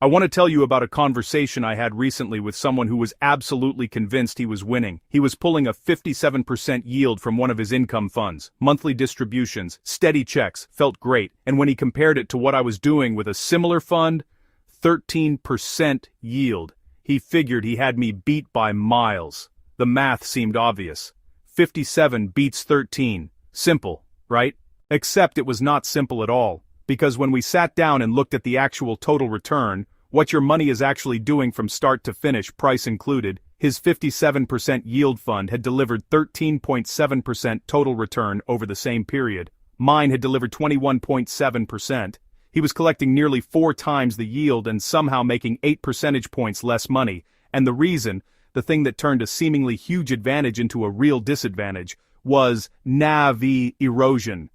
I want to tell you about a conversation I had recently with someone who was absolutely convinced he was winning. He was pulling a 57% yield from one of his income funds, monthly distributions, steady checks, felt great, and when he compared it to what I was doing with a similar fund, 13% yield, he figured he had me beat by miles. The math seemed obvious. 57 beats 13. Simple, right? Except it was not simple at all, because when we sat down and looked at the actual total return, what your money is actually doing from start to finish, price included, his 57% yield fund had delivered 13.7% total return over the same period. Mine had delivered 21.7%. He was collecting nearly 4 times the yield and somehow making 8 percentage points less money, and the reason, the thing that turned a seemingly huge advantage into a real disadvantage, was NAV erosion.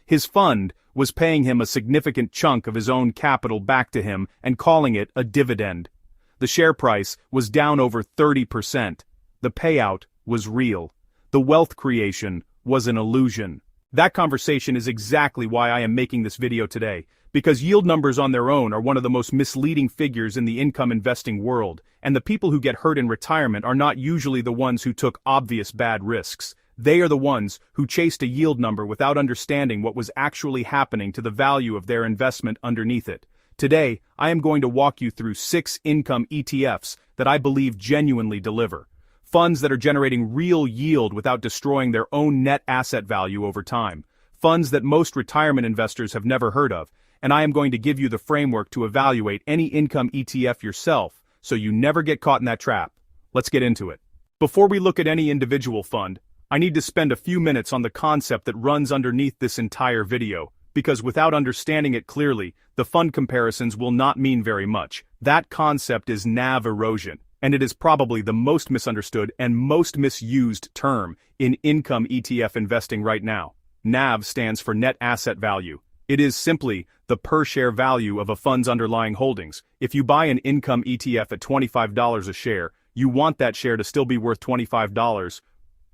His fund was paying him a significant chunk of his own capital back to him and calling it a dividend. The share price was down over 30%. The payout was real. The wealth creation was an illusion. That conversation is exactly why I am making this video today, because yield numbers on their own are one of the most misleading figures in the income investing world, and the people who get hurt in retirement are not usually the ones who took obvious bad risks. They are the ones who chased a yield number without understanding what was actually happening to the value of their investment underneath it. Today, I am going to walk you through 6 income ETFs that I believe genuinely deliver. Funds that are generating real yield without destroying their own net asset value over time. Funds that most retirement investors have never heard of, and I am going to give you the framework to evaluate any income ETF yourself, so you never get caught in that trap. Let's get into it. Before we look at any individual fund, I need to spend a few minutes on the concept that runs underneath this entire video, because without understanding it clearly, the fund comparisons will not mean very much. That concept is NAV erosion, and it is probably the most misunderstood and most misused term in income ETF investing right now. NAV stands for net asset value. It is simply the per-share value of a fund's underlying holdings. If you buy an income ETF at $25 a share, you want that share to still be worth $25,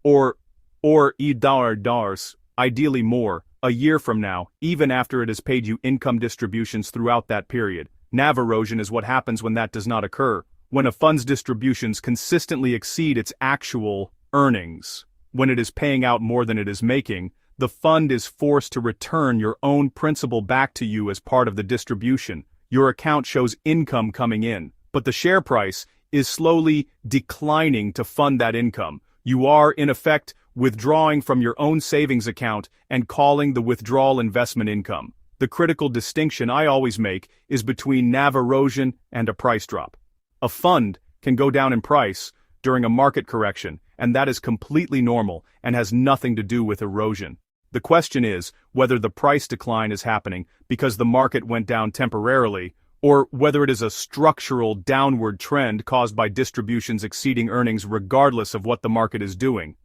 or $1, ideally more, a year from now, even after it has paid you income distributions throughout that period. NAV erosion is what happens when that does not occur, when a fund's distributions consistently exceed its actual earnings. When it is paying out more than it is making, the fund is forced to return your own principal back to you as part of the distribution. Your account shows income coming in, but the share price is slowly declining to fund that income. You are, in effect, withdrawing from your own savings account and calling the withdrawal investment income. The critical distinction I always make is between NAV erosion and a price drop. A fund can go down in price during a market correction, and that is completely normal and has nothing to do with erosion. The question is whether the price decline is happening because the market went down temporarily, or whether it is a structural downward trend caused by distributions exceeding earnings regardless of what the market is doing.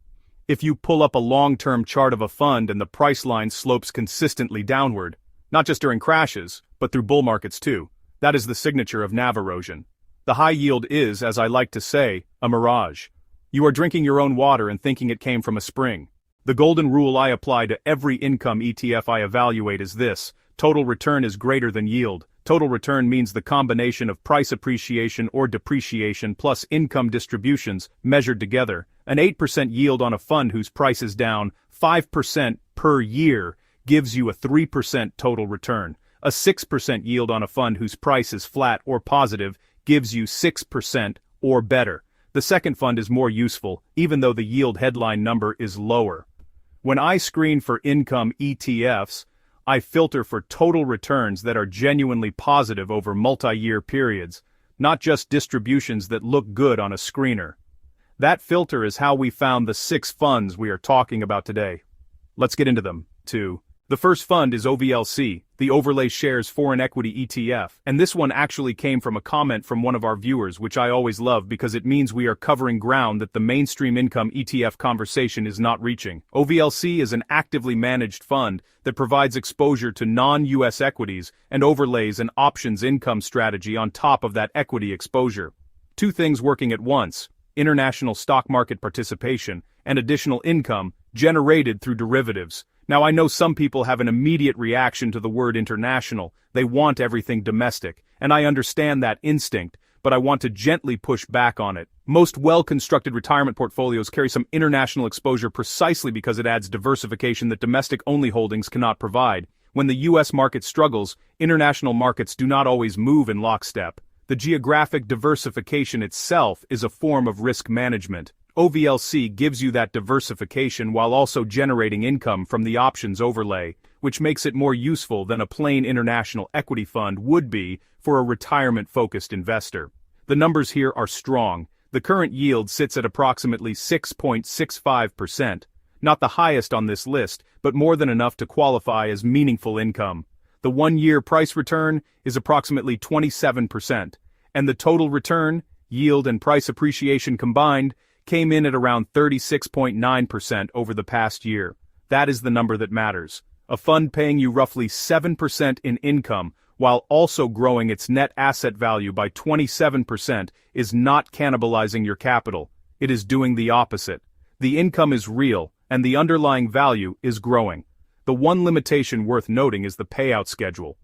If you pull up a long-term chart of a fund and the price line slopes consistently downward, not just during crashes, but through bull markets too, that is the signature of NAV erosion. The high yield is, as I like to say, a mirage. You are drinking your own water and thinking it came from a spring. The golden rule I apply to every income ETF I evaluate is this: total return is greater than yield. Total return means the combination of price appreciation or depreciation plus income distributions measured together. An 8% yield on a fund whose price is down 5% per year gives you a 3% total return. A 6% yield on a fund whose price is flat or positive gives you 6% or better. The second fund is more useful, even though the yield headline number is lower. When I screen for income ETFs, I filter for total returns that are genuinely positive over multi-year periods, not just distributions that look good on a screener. That filter is how we found the 6 funds we are talking about today. Let's get into them, too. The first fund is OVLC, the Overlay Shares Foreign Equity ETF, and this one actually came from a comment from one of our viewers, which I always love because it means we are covering ground that the mainstream income ETF conversation is not reaching. OVLC is an actively managed fund that provides exposure to non-US equities and overlays an options income strategy on top of that equity exposure. 2 things working at once: international stock market participation and additional income generated through derivatives. Now, I know some people have an immediate reaction to the word international. They want everything domestic, and I understand that instinct, but I want to gently push back on it. Most well-constructed retirement portfolios carry some international exposure precisely because it adds diversification that domestic-only holdings cannot provide. When the U.S. market struggles, international markets do not always move in lockstep. The geographic diversification itself is a form of risk management. OVLC gives you that diversification while also generating income from the options overlay, which makes it more useful than a plain international equity fund would be for a retirement-focused investor. The numbers here are strong. The current yield sits at approximately 6.65%, not the highest on this list, but more than enough to qualify as meaningful income. The one-year price return is approximately 27%, and the total return, yield and price appreciation combined, came in at around 36.9% over the past year. That is the number that matters. A fund paying you roughly 7% in income while also growing its net asset value by 27% is not cannibalizing your capital. It is doing the opposite. The income is real, and the underlying value is growing. The one limitation worth noting is the payout schedule.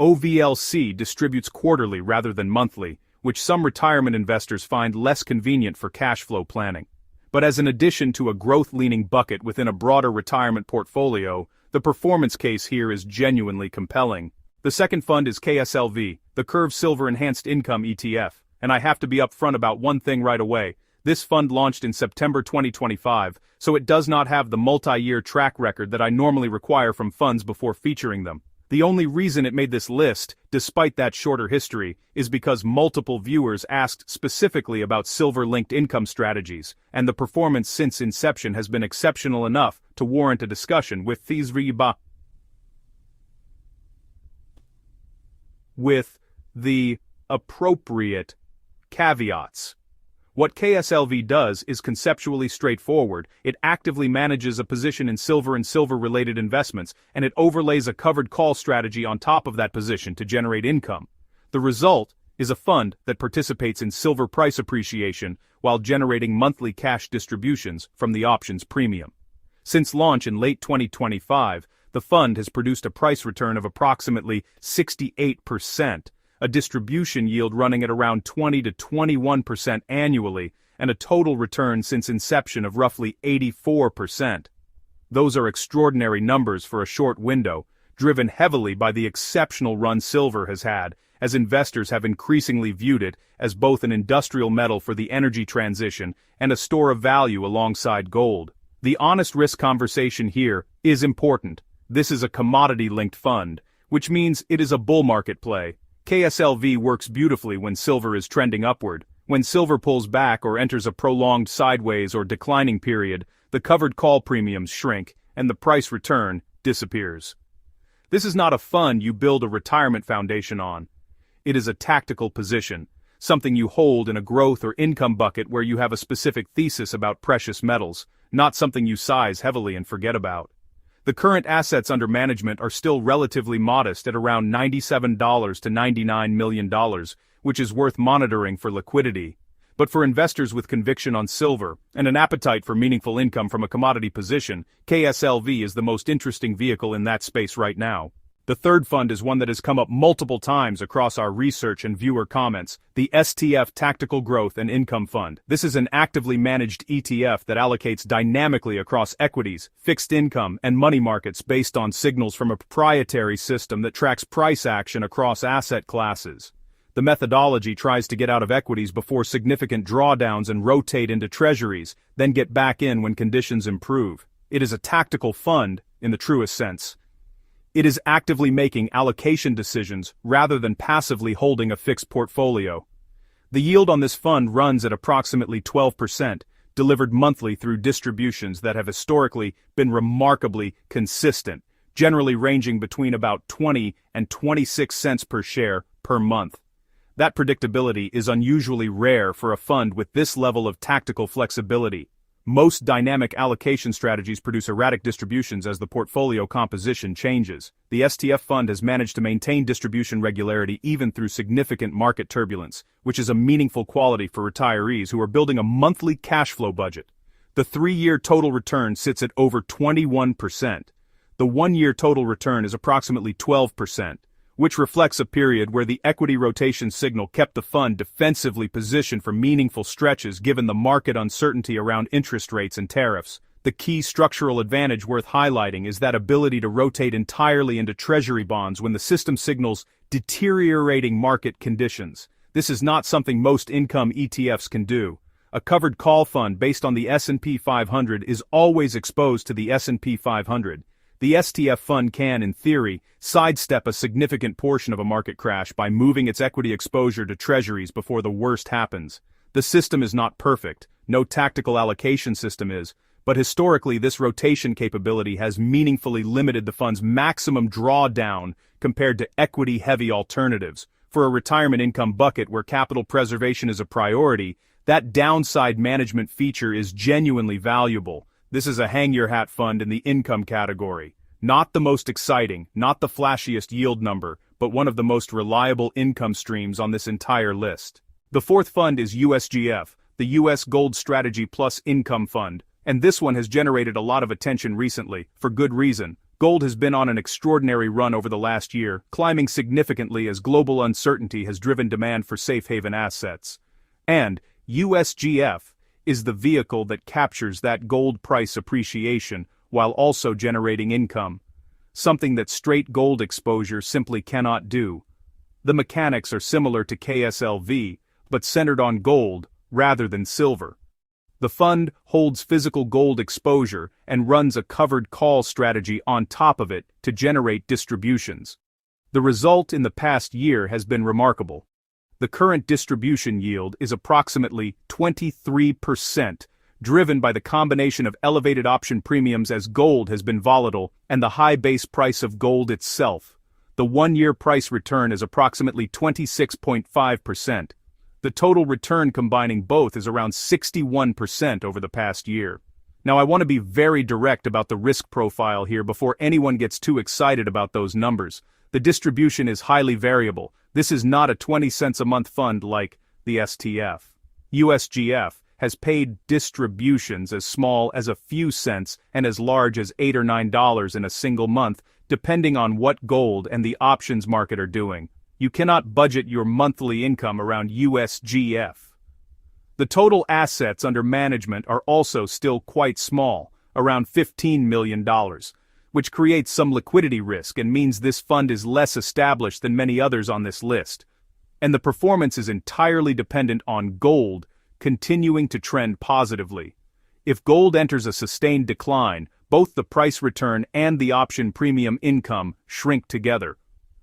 OVLC distributes quarterly rather than monthly, which some retirement investors find less convenient for cash flow planning. But as an addition to a growth-leaning bucket within a broader retirement portfolio, the performance case here is genuinely compelling. The second fund is KSLV, the Curve Silver Enhanced Income ETF, and I have to be upfront about one thing right away. This fund launched in September 2025, so it does not have the multi-year track record that I normally require from funds before featuring them. The only reason it made this list, despite that shorter history, is because multiple viewers asked specifically about silver-linked income strategies, and the performance since inception has been exceptional enough to warrant a discussion with the appropriate caveats. What KSLV does is conceptually straightforward. It actively manages a position in silver and silver-related investments, and it overlays a covered call strategy on top of that position to generate income. The result is a fund that participates in silver price appreciation while generating monthly cash distributions from the options premium. Since launch in late 2025, the fund has produced a price return of approximately 68%, a distribution yield running at around 20 to 21% annually, and a total return since inception of roughly 84%. Those are extraordinary numbers for a short window, driven heavily by the exceptional run silver has had, as investors have increasingly viewed it as both an industrial metal for the energy transition and a store of value alongside gold. The honest risk conversation here is important. This is a commodity-linked fund, which means it is a bull market play. KSLV works beautifully when silver is trending upward. When silver pulls back or enters a prolonged sideways or declining period, the covered call premiums shrink, and the price return disappears. This is not a fund you build a retirement foundation on. It is a tactical position, something you hold in a growth or income bucket where you have a specific thesis about precious metals, not something you size heavily and forget about. The current assets under management are still relatively modest at around $97 to $99 million, which is worth monitoring for liquidity. But for investors with conviction on silver and an appetite for meaningful income from a commodity position, KSLV is the most interesting vehicle in that space right now. The third fund is one that has come up multiple times across our research and viewer comments, the STF Tactical Growth and Income Fund. This is an actively managed ETF that allocates dynamically across equities, fixed income, and money markets based on signals from a proprietary system that tracks price action across asset classes. The methodology tries to get out of equities before significant drawdowns and rotate into treasuries, then get back in when conditions improve. It is a tactical fund, in the truest sense. It is actively making allocation decisions rather than passively holding a fixed portfolio. The yield on this fund runs at approximately 12%, delivered monthly through distributions that have historically been remarkably consistent, generally ranging between about 20 and 26 cents per share per month. That predictability is unusually rare for a fund with this level of tactical flexibility. Most dynamic allocation strategies produce erratic distributions as the portfolio composition changes. The STF fund has managed to maintain distribution regularity even through significant market turbulence, which is a meaningful quality for retirees who are building a monthly cash flow budget. The 3-year total return sits at over 21%. The 1-year total return is approximately 12%, which reflects a period where the equity rotation signal kept the fund defensively positioned for meaningful stretches given the market uncertainty around interest rates and tariffs. The key structural advantage worth highlighting is that ability to rotate entirely into treasury bonds when the system signals deteriorating market conditions. This is not something most income ETFs can do. A covered call fund based on the S&P 500 is always exposed to the S&P 500. The STF fund can, in theory, sidestep a significant portion of a market crash by moving its equity exposure to treasuries before the worst happens. The system is not perfect, no tactical allocation system is, but historically this rotation capability has meaningfully limited the fund's maximum drawdown compared to equity-heavy alternatives. For a retirement income bucket where capital preservation is a priority, that downside management feature is genuinely valuable. This is a hang-your-hat fund in the income category. Not the most exciting, not the flashiest yield number, but one of the most reliable income streams on this entire list. The fourth fund is USGF, the US Gold Strategy Plus Income Fund, and this one has generated a lot of attention recently, for good reason. Gold has been on an extraordinary run over the last year, climbing significantly as global uncertainty has driven demand for safe haven assets. And USGF is the vehicle that captures that gold price appreciation while also generating income, something that straight gold exposure simply cannot do. The mechanics are similar to KSLV, but centered on gold rather than silver. The fund holds physical gold exposure and runs a covered call strategy on top of it to generate distributions. The result in the past year has been remarkable. The current distribution yield is approximately 23%, driven by the combination of elevated option premiums as gold has been volatile and the high base price of gold itself. The one-year price return is approximately 26.5%. The total return combining both is around 61% over the past year. Now I want to be very direct about the risk profile here before anyone gets too excited about those numbers. The distribution is highly variable. This is not a 20 cents a month fund like the STF. USGF has paid distributions as small as a few cents and as large as $8 or $9 in a single month, depending on what gold and the options market are doing. You cannot budget your monthly income around USGF. The total assets under management are also still quite small, around $15 million, which creates some liquidity risk and means this fund is less established than many others on this list. And the performance is entirely dependent on gold continuing to trend positively. If gold enters a sustained decline, both the price return and the option premium income shrink together.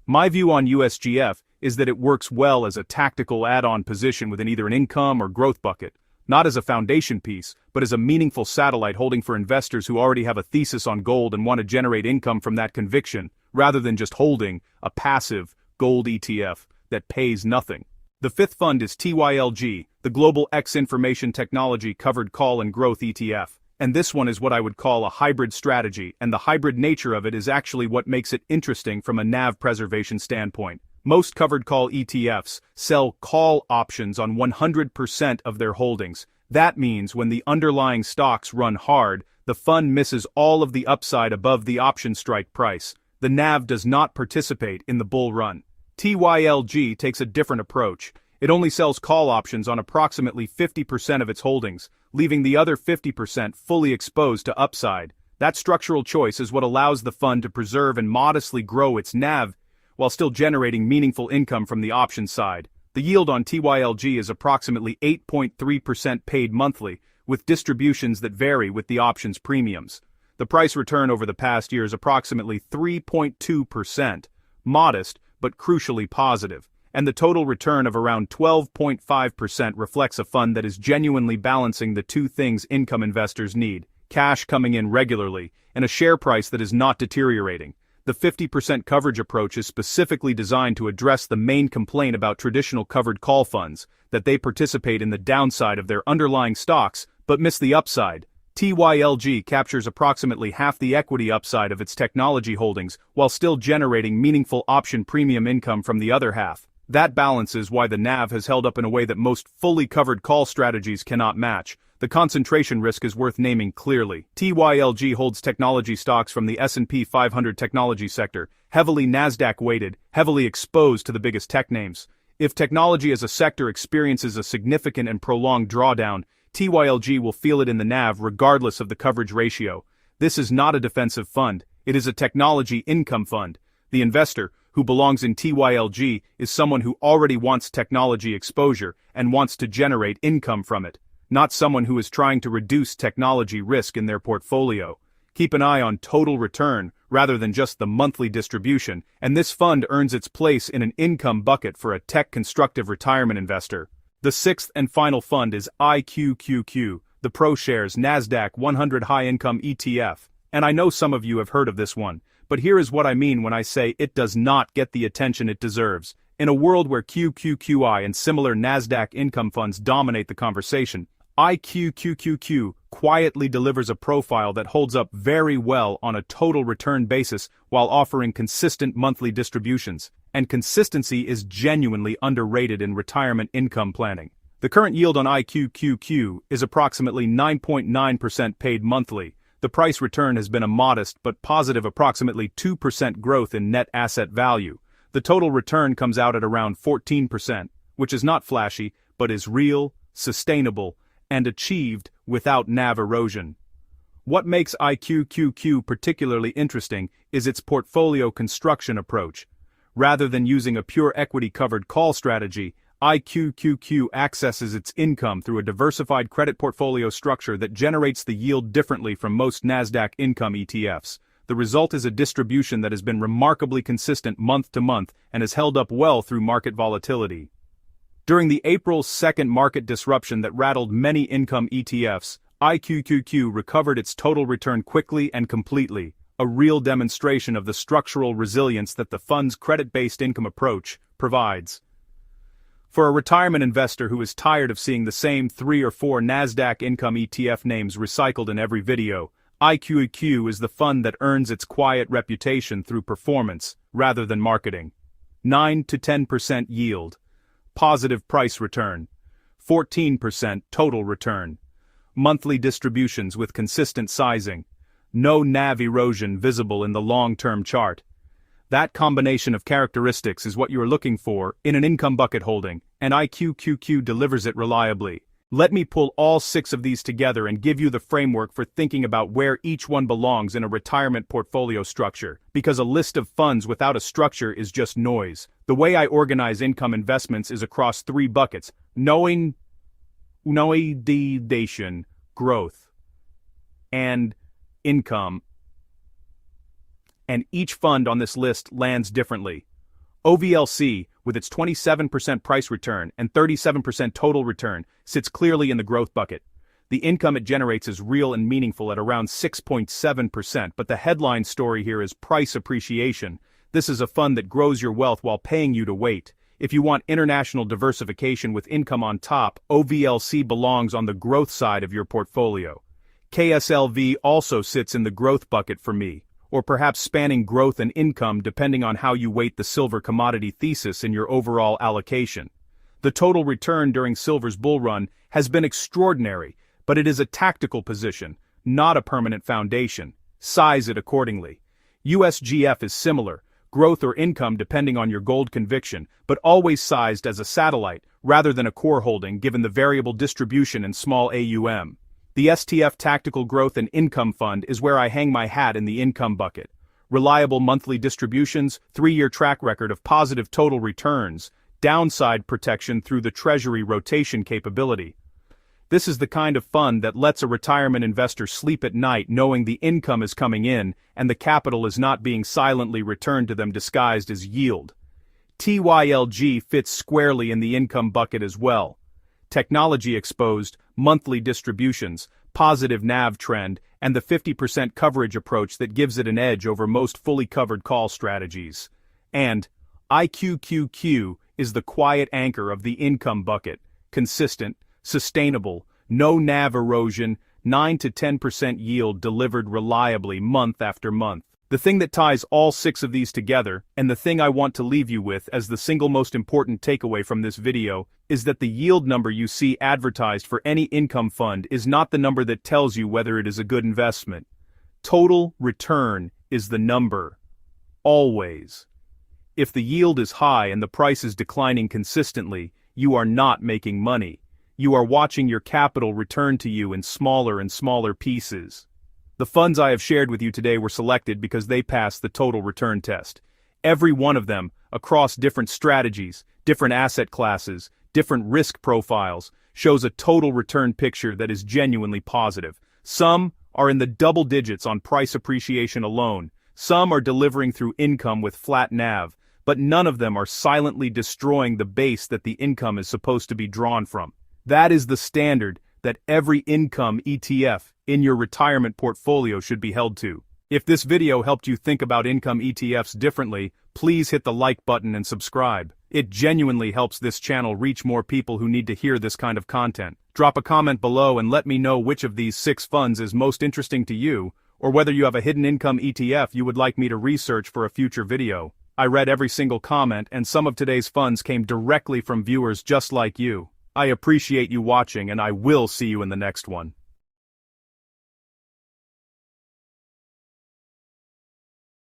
My view on USGF is that it works well as a tactical add-on position within either an income or growth bucket, not as a foundation piece, but as a meaningful satellite holding for investors who already have a thesis on gold and want to generate income from that conviction, rather than just holding a passive gold ETF that pays nothing. The fifth fund is TYLG, the Global X Information Technology Covered Call and Growth ETF, and this one is what I would call a hybrid strategy, and the hybrid nature of it is actually what makes it interesting from a NAV preservation standpoint. Most covered call ETFs sell call options on 100% of their holdings. That means when the underlying stocks run hard, the fund misses all of the upside above the option strike price. The NAV does not participate in the bull run. TYLG takes a different approach. It only sells call options on approximately 50% of its holdings, leaving the other 50% fully exposed to upside. That structural choice is what allows the fund to preserve and modestly grow its NAV while still generating meaningful income from the option side. The yield on TYLG is approximately 8.3% paid monthly, with distributions that vary with the options premiums. The price return over the past year is approximately 3.2%, modest but crucially positive, and the total return of around 12.5% reflects a fund that is genuinely balancing the two things income investors need: cash coming in regularly and a share price that is not deteriorating. The 50% coverage approach is specifically designed to address the main complaint about traditional covered call funds, that they participate in the downside of their underlying stocks but miss the upside. TYLG captures approximately half the equity upside of its technology holdings while still generating meaningful option premium income from the other half. That balance is why the NAV has held up in a way that most fully covered call strategies cannot match. The concentration risk is worth naming clearly. TYLG holds technology stocks from the S&P 500 technology sector, heavily NASDAQ-weighted, heavily exposed to the biggest tech names. If technology as a sector experiences a significant and prolonged drawdown, TYLG will feel it in the NAV regardless of the coverage ratio. This is not a defensive fund, it is a technology income fund. The investor, who belongs in TYLG, is someone who already wants technology exposure and wants to generate income from it, not someone who is trying to reduce technology risk in their portfolio. Keep an eye on total return rather than just the monthly distribution, and this fund earns its place in an income bucket for a tech-constructive retirement investor. The sixth and final fund is IQQQ, the ProShares NASDAQ 100 High-Income ETF. And I know some of you have heard of this one, but here is what I mean when I say it does not get the attention it deserves. In a world where QQQI and similar NASDAQ income funds dominate the conversation, IQQQQ quietly delivers a profile that holds up very well on a total return basis while offering consistent monthly distributions, and consistency is genuinely underrated in retirement income planning. The current yield on IQQQ is approximately 9.9% paid monthly. The price return has been a modest but positive approximately 2% growth in net asset value. The total return comes out at around 14%, which is not flashy, but is real, sustainable, and achieved without NAV erosion. What makes IQQQ particularly interesting is its portfolio construction approach. Rather than using a pure equity-covered call strategy, IQQQ accesses its income through a diversified credit portfolio structure that generates the yield differently from most NASDAQ income ETFs. The result is a distribution that has been remarkably consistent month to month and has held up well through market volatility. During the April 2nd market disruption that rattled many income ETFs, IQQQ recovered its total return quickly and completely, a real demonstration of the structural resilience that the fund's credit-based income approach provides. For a retirement investor who is tired of seeing the same 3 or 4 NASDAQ income ETF names recycled in every video, IQQQ is the fund that earns its quiet reputation through performance rather than marketing. 9 to 10% yield. Positive price return, 14% total return, monthly distributions with consistent sizing, no NAV erosion visible in the long-term chart. That combination of characteristics is what you are looking for in an income bucket holding, and IQQQ delivers it reliably. Let me pull all 6 of these together and give you the framework for thinking about where each one belongs in a retirement portfolio structure, because a list of funds without a structure is just noise. The way I organize income investments is across 3 buckets: noidation, growth, and income. And each fund on this list lands differently. OVLC, with its 27% price return and 37% total return, sits clearly in the growth bucket. The income it generates is real and meaningful at around 6.7%, but the headline story here is price appreciation. This is a fund that grows your wealth while paying you to wait. If you want international diversification with income on top, OVLC belongs on the growth side of your portfolio. KSLV also sits in the growth bucket for me, or perhaps spanning growth and income depending on how you weight the silver commodity thesis in your overall allocation. The total return during silver's bull run has been extraordinary, but it is a tactical position, not a permanent foundation. Size it accordingly. USGF is similar, growth or income depending on your gold conviction, but always sized as a satellite rather than a core holding given the variable distribution and small AUM. The STF Tactical Growth and Income Fund is where I hang my hat in the income bucket. Reliable monthly distributions, 3-year track record of positive total returns, downside protection through the treasury rotation capability. This is the kind of fund that lets a retirement investor sleep at night knowing the income is coming in and the capital is not being silently returned to them disguised as yield. TYLG fits squarely in the income bucket as well. Technology exposed, monthly distributions, positive NAV trend, and the 50% coverage approach that gives it an edge over most fully covered call strategies. And IQQQ is the quiet anchor of the income bucket, consistent, sustainable, no NAV erosion, 9 to 10% yield delivered reliably month after month. The thing that ties all 6 of these together, and the thing I want to leave you with as the single most important takeaway from this video, is that the yield number you see advertised for any income fund is not the number that tells you whether it is a good investment. Total return is the number. Always. If the yield is high and the price is declining consistently, you are not making money. You are watching your capital return to you in smaller and smaller pieces. The funds I have shared with you today were selected because they passed the total return test. Every one of them, across different strategies, different asset classes, different risk profiles, shows a total return picture that is genuinely positive. Some are in the double digits on price appreciation alone. Some are delivering through income with flat NAV, but none of them are silently destroying the base that the income is supposed to be drawn from. That is the standard that every income ETF in your retirement portfolio should be held to. If this video helped you think about income ETFs differently, please hit the like button and subscribe. It genuinely helps this channel reach more people who need to hear this kind of content. Drop a comment below and let me know which of these 6 funds is most interesting to you, or whether you have a hidden income ETF you would like me to research for a future video. I read every single comment, and some of today's funds came directly from viewers just like you. I appreciate you watching, and I will see you in the next one.